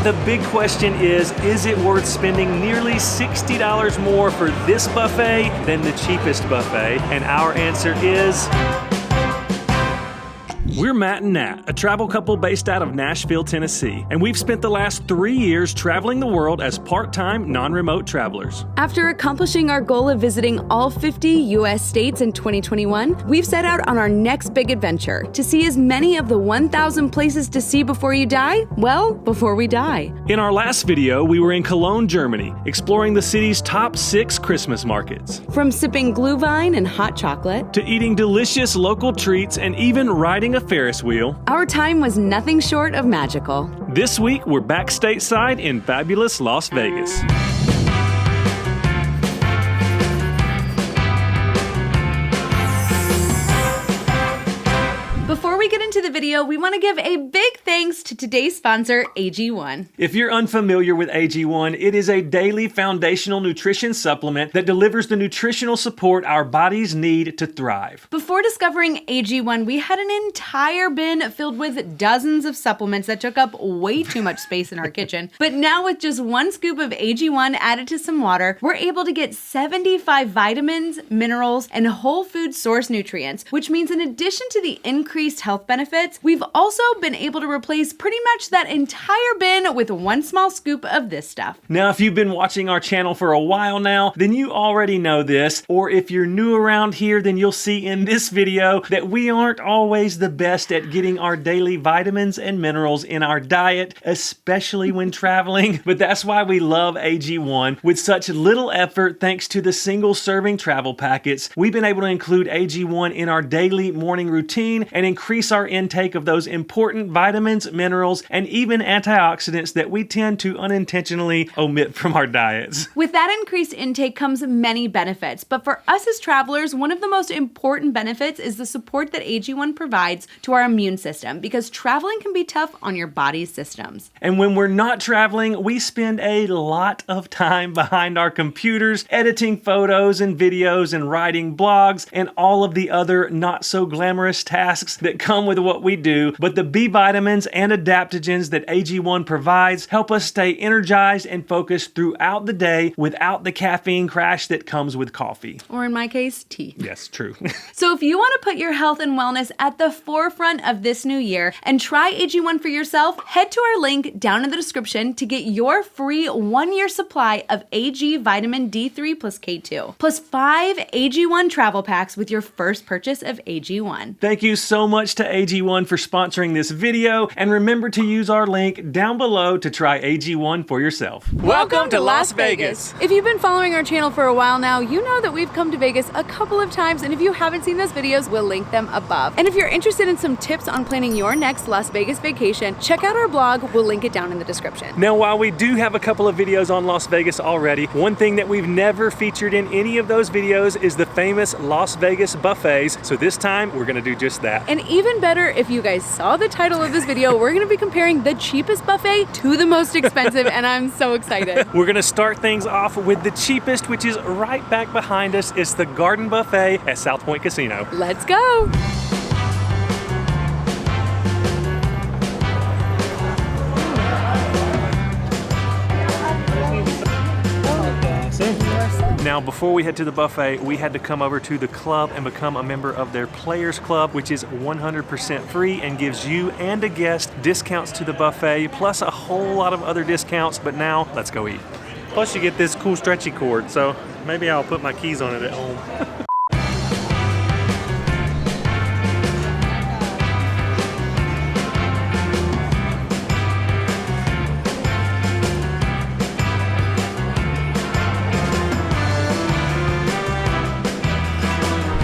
The big question is it worth spending nearly $60 more for this buffet than the cheapest buffet? And our answer is... We're Matt and Nat, a travel couple based out of Nashville, Tennessee, and we've spent the last 3 years traveling the world as part-time, non-remote travelers. After accomplishing our goal of visiting all 50 U.S. states in 2021, we've set out on our next big adventure to see as many of the 1,000 places to see before you die, well, before we die. In our last video, we were in Cologne, Germany, exploring the city's top 6 Christmas markets. From sipping Glühwein and hot chocolate, to eating delicious local treats and even riding a Ferris wheel, our time was nothing short of magical. This week, we're back stateside in fabulous Las Vegas. Before we get into the video, we want to give a big thanks to today's sponsor, AG1. If you're unfamiliar with AG1, it is a daily foundational nutrition supplement that delivers the nutritional support our bodies need to thrive. Before discovering AG1, we had an entire bin filled with dozens of supplements that took up way too much space in our kitchen. But now with just 1 scoop of AG1 added to some water, we're able to get 75 vitamins, minerals, and whole food source nutrients, which means in addition to the increased health benefits, we've also been able to replace pretty much that entire bin with 1 small scoop of this stuff. Now, if you've been watching our channel for a while now, then you already know this, or if you're new around here, then you'll see in this video that we aren't always the best at getting our daily vitamins and minerals in our diet, especially when traveling, but that's why we love AG1. With such little effort, thanks to the single serving travel packets, we've been able to include AG1 in our daily morning routine and increase our intake of those important vitamins, minerals, and even antioxidants that we tend to unintentionally omit from our diets. With that increased intake comes many benefits, but for us as travelers, one of the most important benefits is the support that AG1 provides to our immune system, because traveling can be tough on your body's systems. And when we're not traveling, we spend a lot of time behind our computers, editing photos and videos and writing blogs and all of the other not so glamorous tasks that come with what we do, but the B vitamins and adaptogens that AG1 provides help us stay energized and focused throughout the day without the caffeine crash that comes with coffee. Or in my case, tea. Yes, true. So if you want to put your health and wellness at the forefront of this new year and try AG1 for yourself, head to our link down in the description to get your free 1-year supply of AG Vitamin D3+K2, plus 5 AG1 travel packs with your first purchase of AG1. Thank you so much to AG1 for sponsoring this video, and remember to use our link down below to try AG1 for yourself. Welcome to Las Vegas. If you've been following our channel for a while now, you know that we've come to Vegas a couple of times, and if you haven't seen those videos, we'll link them above. And if you're interested in some tips on planning your next Las Vegas vacation, check out our blog. We'll link it down in the description. Now, while we do have a couple of videos on Las Vegas already, one thing that we've never featured in any of those videos is the famous Las Vegas buffets. So this time, we're gonna do just that. And even better, if you guys saw the title of this video, we're gonna be comparing the cheapest buffet to the most expensive, and I'm so excited. We're gonna start things off with the cheapest, which is right back behind us. It's the Garden Buffet at South Point Casino. Let's go. Now, before we head to the buffet, we had to come over to the club and become a member of their Players Club, which is 100% free and gives you and a guest discounts to the buffet, plus a whole lot of other discounts. But now, let's go eat. Plus, you get this cool stretchy cord, so maybe I'll put my keys on it at home.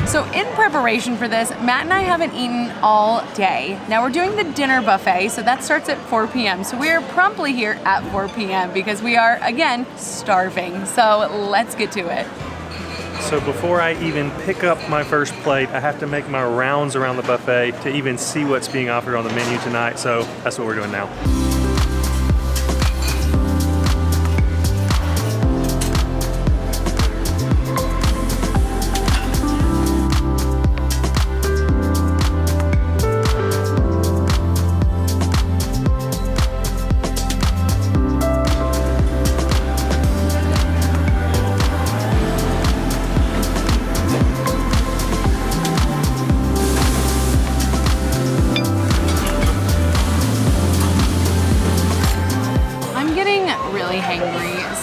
So in preparation for this, Matt and I haven't eaten all day. Now we're doing the dinner buffet, so that starts at 4 p.m. So we are promptly here at 4 p.m. because we are, again, starving. So let's get to it. So before I even pick up my first plate, I have to make my rounds around the buffet to even see what's being offered on the menu tonight. So that's what we're doing now.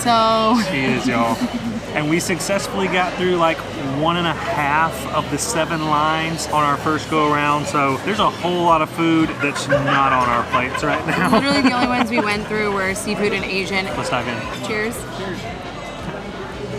So she is, y'all. And we successfully got through like 1.5 of the 7 lines on our first go around. So there's a whole lot of food that's not on our plates right now. literally the only ones we went through were seafood and Asian. Let's dive in. Cheers. Cheers.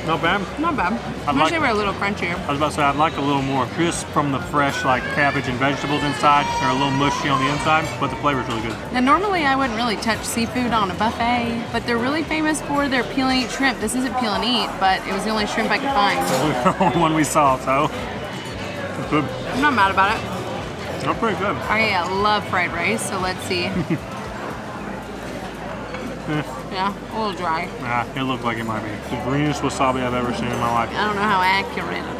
Not bad. Not bad. I wish they were a little crunchier. I was about to say, I'd like a little more crisp from the fresh like cabbage and vegetables inside. They're a little mushy on the inside, but the flavor's really good. Now normally I wouldn't really touch seafood on a buffet, but they're really famous for their peel and eat shrimp. This isn't peel and eat, but it was the only shrimp I could find. The only one we saw, so it's good. I'm not mad about it. That's pretty good. I love fried rice, so let's see. Yeah, a little dry. Nah, it looked like it might be. The greenest wasabi I've ever seen in my life. I don't know how accurate it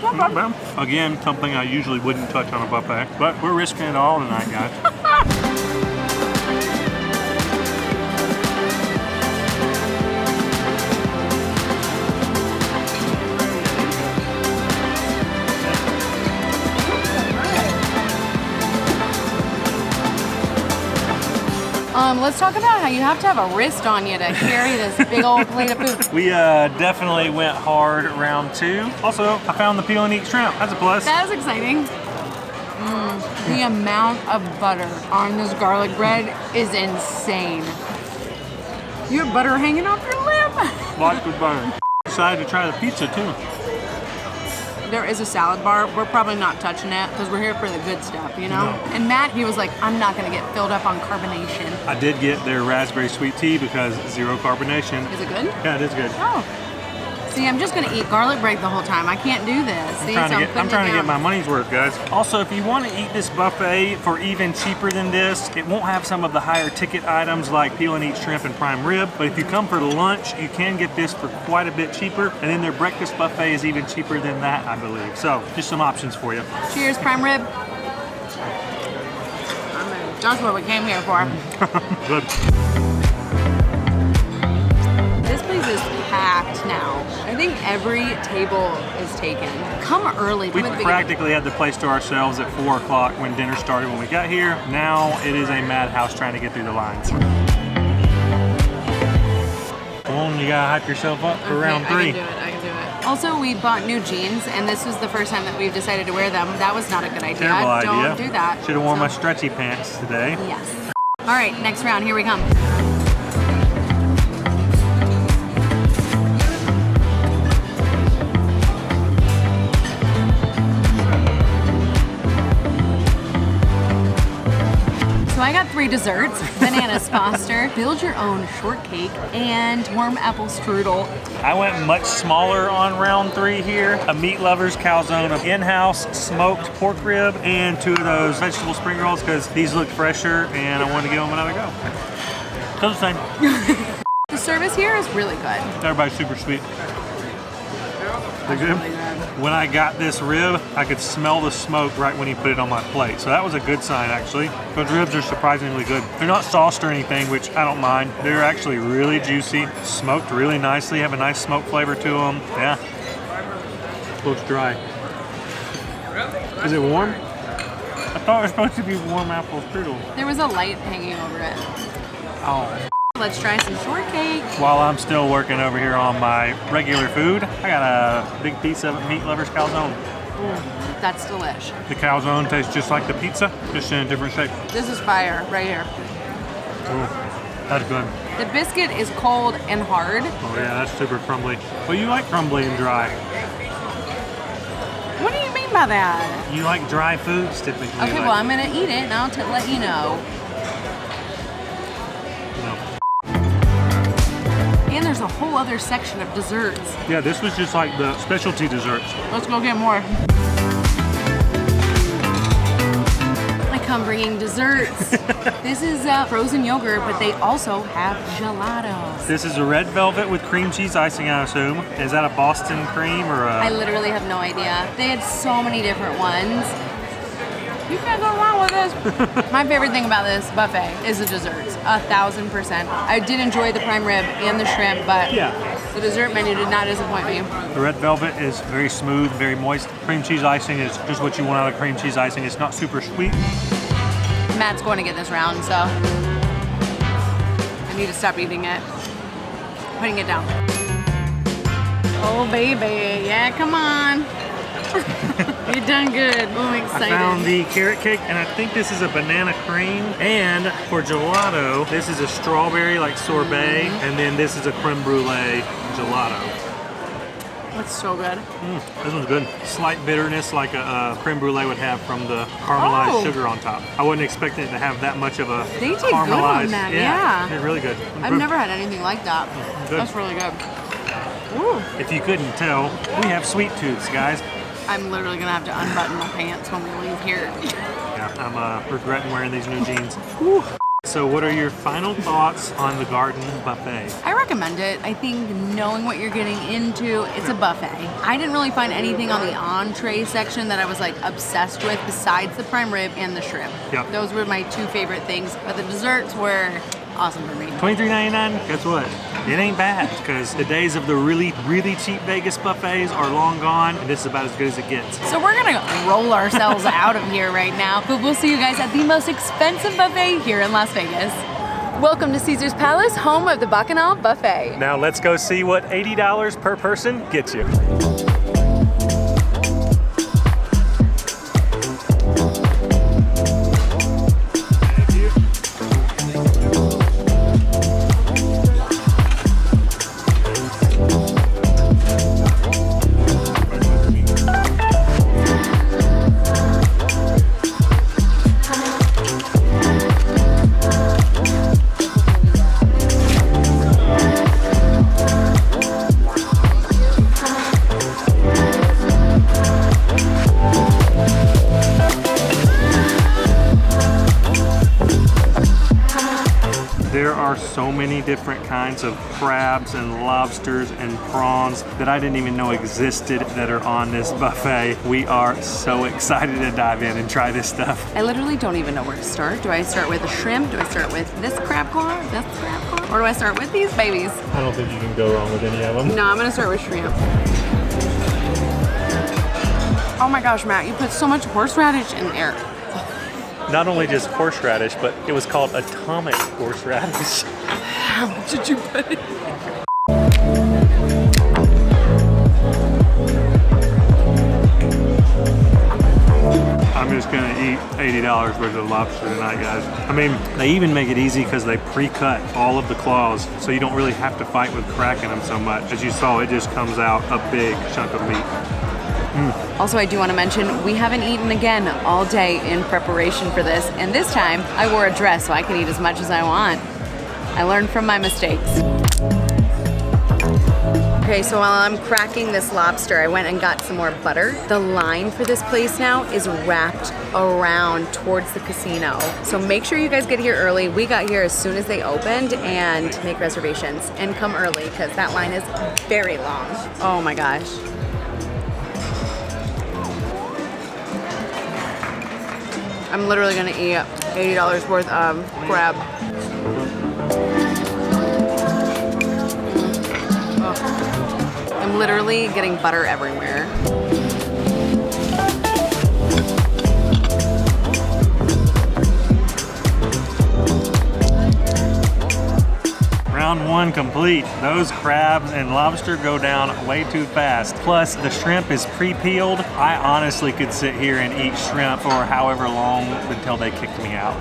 is. Not bad. Again, something I usually wouldn't touch on a buffet, but we're risking it all tonight, guys. Let's talk about how you have to have a wrist on you to carry this big old plate of food. We definitely went hard round 2. Also, I found the peel and eat shrimp. That's a plus. That is exciting. The amount of butter on this garlic bread is insane. You have butter hanging off your lip. Lots of butter. Decided to try the pizza too. There is a salad bar. We're probably not touching it because we're here for the good stuff, you know? No. And Matt, he was like, I'm not gonna get filled up on carbonation. I did get their raspberry sweet tea because 0 carbonation. Is it good? Yeah, it is good. Oh. See, I'm just gonna eat garlic bread the whole time. I can't do this. See, I'm trying to get my money's worth, guys. Also, if you want to eat this buffet for even cheaper than this, it won't have some of the higher ticket items like peel and eat shrimp and prime rib. But if you come for lunch, you can get this for quite a bit cheaper. And then their breakfast buffet is even cheaper than that, I believe. So, just some options for you. Cheers, prime rib. That's what we came here for. Good. This place is packed now. I think every table is taken. Come early. We practically had the place to ourselves at 4 o'clock when dinner started when we got here. Now it is a madhouse trying to get through the lines. Come on, you gotta hype yourself up for round 3. I can do it. Also, we bought new jeans, and this was the first time that we've decided to wear them. That was not a good idea. Terrible idea. Don't do that. Should have worn my stretchy pants today. Yes. All right, next round. Here we come. So I got 3 desserts, banana Foster, build your own shortcake, and warm apple strudel. I went much smaller on round 3 here. A meat lover's calzone of in-house smoked pork rib and 2 of those vegetable spring rolls because these look fresher and I wanted to give them another go. Still the same. The service here is really good. Everybody's super sweet. They're good. When I got this rib, I could smell the smoke right when he put it on my plate. So that was a good sign, actually. Those ribs are surprisingly good. They're not sauced or anything, which I don't mind. They're actually really juicy, smoked really nicely, have a nice smoke flavor to them. Yeah. Looks dry. Is it warm? I thought it was supposed to be warm apple strudel. There was a light hanging over it. Oh. Let's try some shortcake. While I'm still working over here on my regular food, I got a big piece of meat lover's calzone. That's delish. The calzone tastes just like the pizza, just in a different shape. This is fire right here. Ooh, that's good. The biscuit is cold and hard. Oh yeah, that's super crumbly. Well, you like crumbly and dry. What do you mean by that? You like dry foods typically. Okay, well, I'm gonna eat it and I'll let you know. No. And there's a whole other section of desserts. Yeah, this was just like the specialty desserts. Let's go get more. I come bringing desserts. This is frozen yogurt, but they also have gelato. This is a red velvet with cream cheese icing, I assume. Is that a Boston cream or a... I literally have no idea. They had so many different ones. You can't go wrong with this. My favorite thing about this buffet is the desserts, 1000%. I did enjoy the prime rib and the shrimp, but yeah, the dessert menu did not disappoint me. The red velvet is very smooth, very moist. Cream cheese icing is just what you want out of cream cheese icing. It's not super sweet. Matt's going to get this round, so. I need to stop eating it. Putting it down. Oh, baby. Yeah, come on. You've done good. Oh, I'm excited. I found the carrot cake, and I think this is a banana cream. And for gelato, this is a strawberry like sorbet, and then this is a creme brulee gelato. That's so good. This one's good. Slight bitterness like a creme brulee would have from the caramelized sugar on top. I wasn't expecting it to have that much of a They taste caramelized. good on that, yeah. They're really good. I've never had anything like that. Good. That's really good. Ooh. If you couldn't tell, we have sweet tooths, guys. I'm literally gonna have to unbutton my pants when we leave here. Yeah, I'm regretting wearing these new jeans. Whew. So what are your final thoughts on the garden buffet? I recommend it. I think knowing what you're getting into, it's a buffet. I didn't really find anything on the entree section that I was like obsessed with besides the prime rib and the shrimp. Yep. Those were my two favorite things, but the desserts were awesome for me. $23.99, guess what? It ain't bad, because the days of the really, really cheap Vegas buffets are long gone, and this is about as good as it gets. So we're gonna roll ourselves out of here right now, but we'll see you guys at the most expensive buffet here in Las Vegas. Welcome to Caesar's Palace, home of the Bacchanal Buffet. Now let's go see what $80 per person gets you. There are so many different kinds of crabs and lobsters and prawns that I didn't even know existed that are on this buffet. We are so excited to dive in and try this stuff. I literally don't even know where to start. Do I start with a shrimp? Do I start with this crab claw? This crab claw? Or do I start with these babies? I don't think you can go wrong with any of them. No, I'm gonna start with shrimp. Oh my gosh, Matt, you put so much horseradish in there. Not only just horseradish, but it was called atomic horseradish. How much did you put in? I'm just gonna eat $80 worth of lobster tonight, guys. I mean, they even make it easy because they pre-cut all of the claws, so you don't really have to fight with cracking them so much. As you saw, it just comes out a big chunk of meat. Also, I do want to mention, we haven't eaten again all day in preparation for this, and this time I wore a dress so I can eat as much as I want. I learned from my mistakes. Okay, so while I'm cracking this lobster, I went and got some more butter. The line for this place now is wrapped around towards the casino. So make sure you guys get here early. We got here as soon as they opened, and make reservations and come early because that line is very long. Oh my gosh. I'm literally gonna eat $80 worth of crab. Oh. I'm literally getting butter everywhere. Round one complete. Those crabs and lobster go down way too fast. Plus, the shrimp is pre-peeled. I honestly could sit here and eat shrimp for however long until they kicked me out.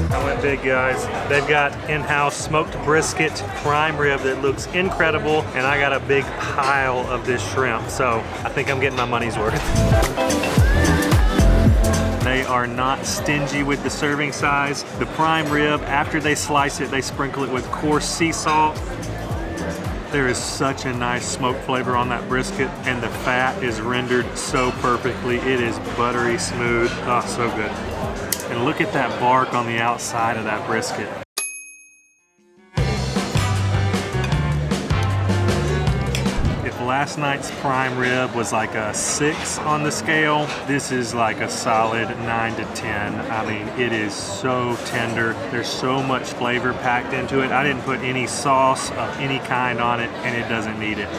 I went big, guys. They've got in-house smoked brisket prime rib that looks incredible, and I got a big pile of this shrimp, so I think I'm getting my money's worth. They are not stingy with the serving size. The prime rib, after they slice it, they sprinkle it with coarse sea salt. There is such a nice smoke flavor on that brisket, and the fat is rendered so perfectly. It is buttery smooth. Oh, so good. And look at that bark on the outside of that brisket. If last night's prime rib was like a 6 on the scale, this is like a solid 9 to 10. I mean, it is so tender. There's so much flavor packed into it. I didn't put any sauce of any kind on it, and it doesn't need it.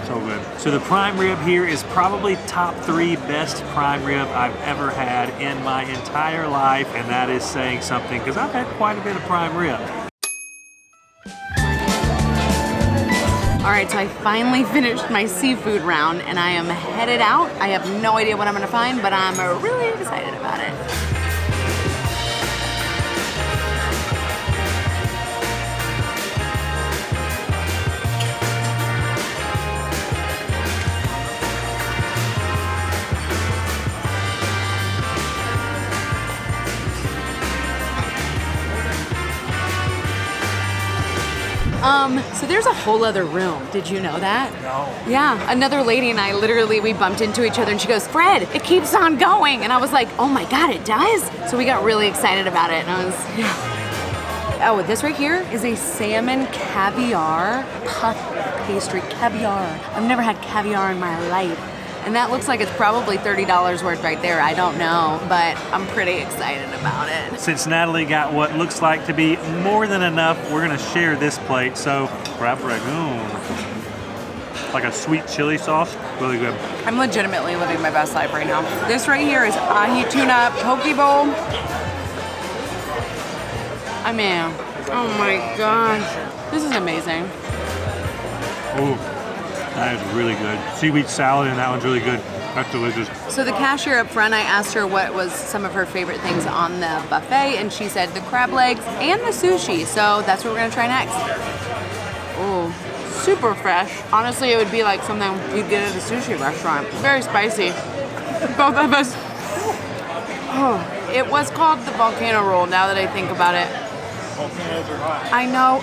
So good. So the prime rib here is probably top 3 best prime rib I've ever had in my entire life, and that is saying something because I've had quite a bit of prime rib. All right, so I finally finished my seafood round and I am headed out. I have no idea what I'm gonna find, but I'm really excited about it. So there's a whole other room. Did you know that? No. Yeah, another lady and I we bumped into each other and she goes, Fred, it keeps on going. And I was like, oh my God, it does? So we got really excited about it and I was, yeah. Oh, this right here is a salmon caviar puff pastry. Caviar. I've never had caviar in my life. And that looks like it's probably $30 worth right there. I don't know, but I'm pretty excited about it. Since Natalie got what looks like to be more than enough, we're gonna share this plate. So, wrap ragoon. Like a sweet chili sauce, really good. I'm legitimately living my best life right now. This right here is ahi tuna poke bowl. I mean, oh my gosh. This is amazing. Ooh. That is really good. Seaweed salad, and that one's really good. That's delicious. So the cashier up front, I asked her what was some of her favorite things on the buffet, and she said the crab legs and the sushi. So that's what we're gonna try next. Oh, super fresh. Honestly, it would be like something you'd get at a sushi restaurant. Very spicy. Both of us. Oh, it was called the volcano roll. Now that I think about it. Volcanoes are hot. I know.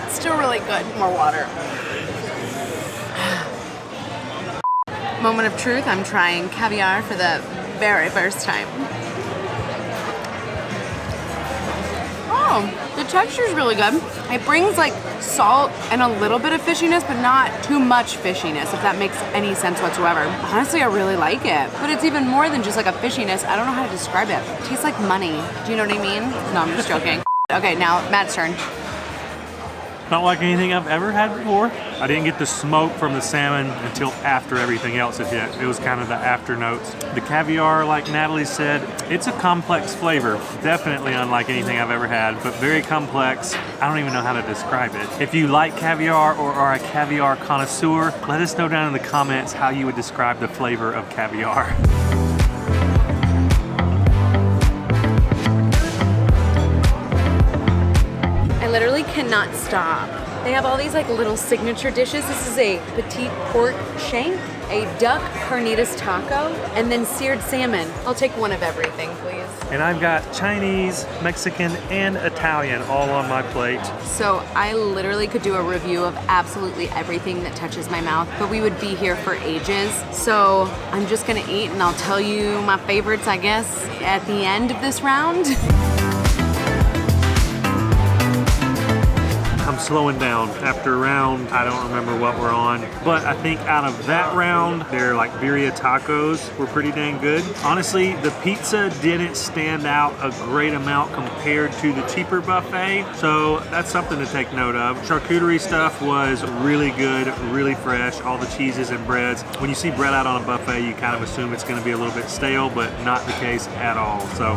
Still really good. More water. Moment of truth, I'm trying caviar for the very first time. Oh, the texture's really good. It brings like salt and a little bit of fishiness, but not too much fishiness, if that makes any sense whatsoever. Honestly, I really like it. But it's even more than just like a fishiness. I don't know how to describe it. It tastes like money. Do you know what I mean? No, I'm just joking. Okay, now Matt's turn. Not like anything I've ever had before. I didn't get the smoke from the salmon until after everything else had hit. It was kind of the after notes. The caviar, like Natalie said, it's a complex flavor. Definitely unlike anything I've ever had, but very complex. I don't even know how to describe it. If you like caviar or are a caviar connoisseur, let us know down in the comments how you would describe the flavor of caviar. Literally cannot stop. They have all these like little signature dishes. This is a petite pork shank, a duck carnitas taco, and then seared salmon. I'll take one of everything, please. And I've got Chinese, Mexican, and Italian all on my plate. So I literally could do a review of absolutely everything that touches my mouth, but we would be here for ages. So I'm just gonna eat and I'll tell you my favorites, I guess, at the end of this round. I'm slowing down. After a round, I don't remember what we're on, but I think out of that round, their like birria tacos were pretty dang good. Honestly, the pizza didn't stand out a great amount compared to the cheaper buffet, so that's something to take note of. Charcuterie stuff was really good, really fresh, all the cheeses and breads. When you see bread out on a buffet, you kind of assume it's gonna be a little bit stale, but not the case at all, so.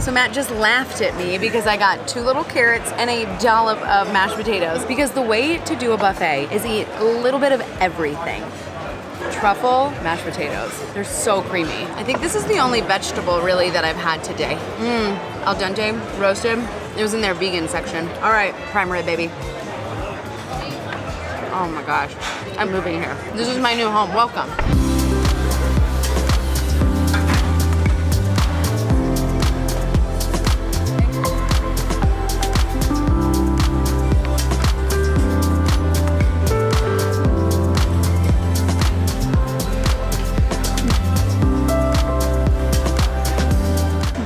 So Matt just laughed at me because I got 2 little carrots and a dollop of mashed potatoes, because the way to do a buffet is eat a little bit of everything. Truffle, mashed potatoes. They're so creamy. I think this is the only vegetable really that I've had today. Al dente, roasted. It was in their vegan section. All right, prime rib, baby. Oh my gosh, I'm moving here. This is my new home, welcome.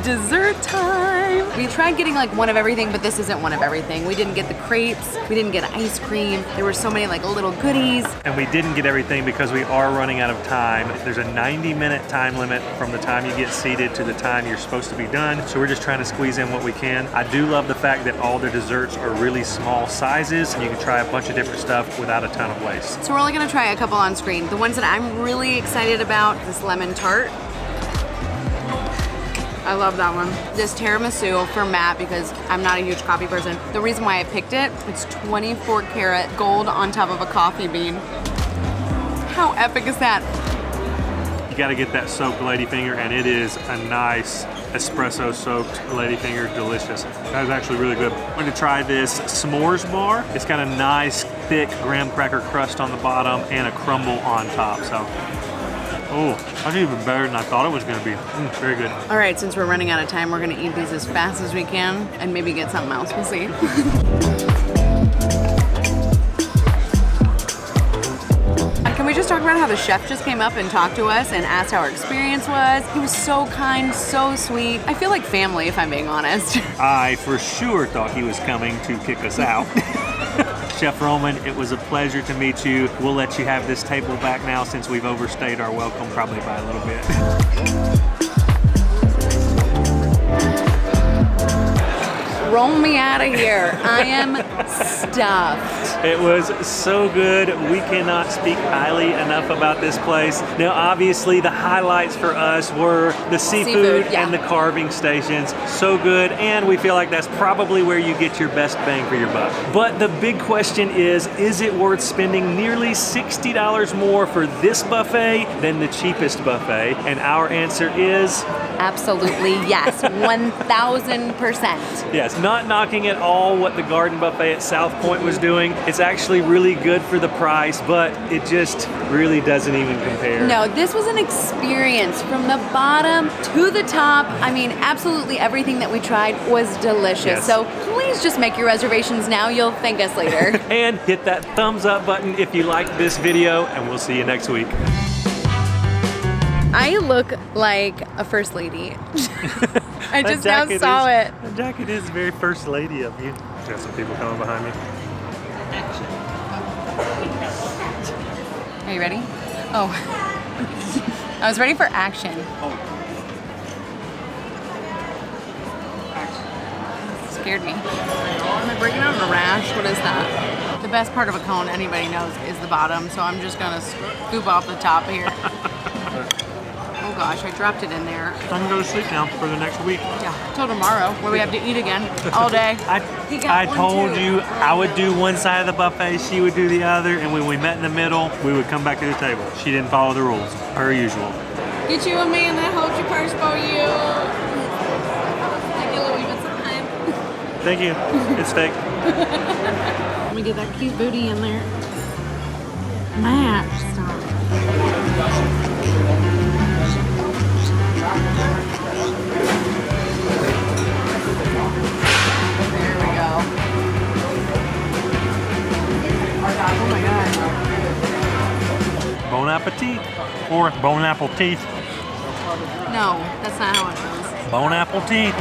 Dessert time! We tried getting like one of everything, but this isn't one of everything. We didn't get the crepes, we didn't get ice cream. There were so many like little goodies. And we didn't get everything because we are running out of time. There's a 90-minute time limit from the time you get seated to the time you're supposed to be done. So we're just trying to squeeze in what we can. I do love the fact that all their desserts are really small sizes and you can try a bunch of different stuff without a ton of waste. So we're only gonna try a couple on screen. The ones that I'm really excited about, this lemon tart. I love that one. This tiramisu for Matt, because I'm not a huge coffee person. The reason why I picked it, it's 24 karat gold on top of a coffee bean. How epic is that? You gotta get that soaked ladyfinger, and it is a nice espresso soaked ladyfinger, delicious. That is actually really good. I'm gonna try this s'mores bar. It's got a nice thick graham cracker crust on the bottom and a crumble on top, so. Oh, that's even better than I thought it was gonna be. Very good. All right, since we're running out of time, we're gonna eat these as fast as we can and maybe get something else, we'll see. Can we just talk about how the chef just came up and talked to us and asked how our experience was? He was so kind, so sweet. I feel like family, if I'm being honest. I for sure thought he was coming to kick us out. Chef Roman, it was a pleasure to meet you. We'll let you have this table back now since we've overstayed our welcome probably by a little bit. Roll me out of here. I am stuffed. It was so good. We cannot speak highly enough about this place. Now, obviously, the highlights for us were the seafood yeah. and the carving stations. So good, and we feel like that's probably where you get your best bang for your buck. But the big question is it worth spending nearly $60 more for this buffet than the cheapest buffet? And our answer is... absolutely yes, 1,000%. Yes, not knocking at all what the garden buffet at South Point was doing. It's actually really good for the price, but it just really doesn't even compare. No, this was an experience from the bottom to the top. I mean, absolutely everything that we tried was delicious. Yes. So please just make your reservations now. You'll thank us later. And hit that thumbs up button if you liked this video, and we'll see you next week. I look like a first lady. I just now saw it. The jacket is very first lady of you. Got some people coming behind me. Are you ready? Oh. I was ready for action. Scared me. Am I breaking out in a rash? What is that? The best part of a cone, anybody knows, is the bottom. So I'm just gonna scoop off the top here. Oh gosh, I dropped it in there. I can go to sleep now for the next week. Yeah, till tomorrow, where we have to eat again all day. I told you I would do one side of the buffet, she would do the other, and when we met in the middle, we would come back to the table. She didn't follow the rules, per usual. Get you a man that holds your purse for you. Thank you, Louis Vuitton. Thank you. It's fake. Let me get that cute booty in there. Matt, stop. There we go. Oh my God. Bon appetit. Or bon apple teeth. No, that's not how it goes. Bon apple teeth.